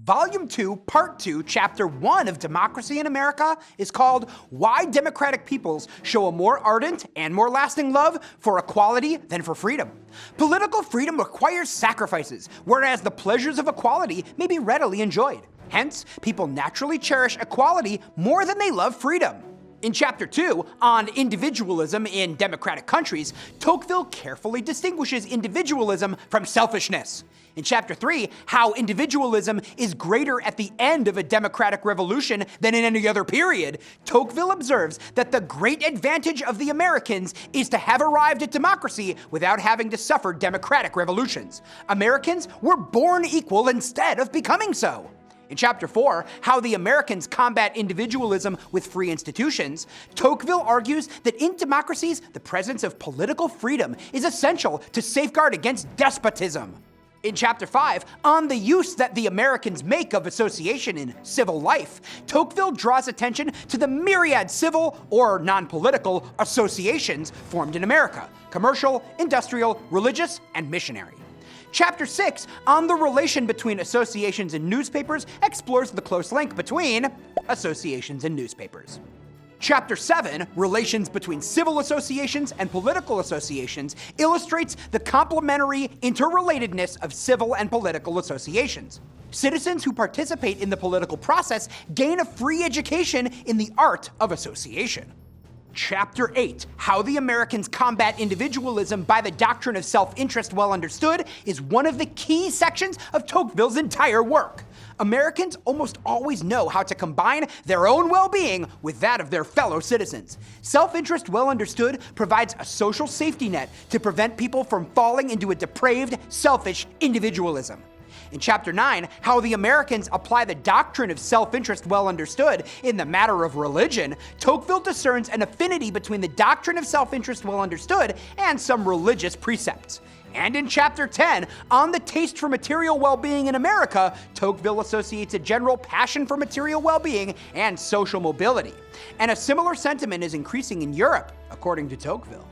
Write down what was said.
Volume 2, Part 2, Chapter 1 of Democracy in America is called Why Democratic Peoples Show a More Ardent and More Lasting Love for Equality Than for Freedom. Political freedom requires sacrifices, whereas the pleasures of equality may be readily enjoyed. Hence, people naturally cherish equality more than they love freedom. In Chapter 2, on individualism in democratic countries, Tocqueville carefully distinguishes individualism from selfishness. In Chapter 3, how individualism is greater at the end of a democratic revolution than in any other period, Tocqueville observes that the great advantage of the Americans is to have arrived at democracy without having to suffer democratic revolutions. Americans were born equal instead of becoming so. In Chapter 4, How the Americans Combat Individualism with Free Institutions, Tocqueville argues that in democracies, the presence of political freedom is essential to safeguard against despotism. In Chapter 5, on the use that the Americans make of association in civil life, Tocqueville draws attention to the myriad civil or non-political associations formed in America: commercial, industrial, religious, and missionary. Chapter 6, on the relation between associations and newspapers, explores the close link between associations and newspapers. Chapter 7, Relations Between Civil Associations and Political Associations, illustrates the complementary interrelatedness of civil and political associations. Citizens who participate in the political process gain a free education in the art of association. Chapter 8, How the Americans Combat Individualism by the Doctrine of Self-Interest Well Understood, is one of the key sections of Tocqueville's entire work. Americans almost always know how to combine their own well-being with that of their fellow citizens. Self-interest well understood provides a social safety net to prevent people from falling into a depraved, selfish individualism. In Chapter 9, How the Americans Apply the Doctrine of Self-Interest Well Understood in the Matter of Religion, Tocqueville discerns an affinity between the doctrine of self-interest well understood and some religious precepts. And in Chapter 10, on the taste for material well-being in America, Tocqueville associates a general passion for material well-being and social mobility. And a similar sentiment is increasing in Europe, according to Tocqueville.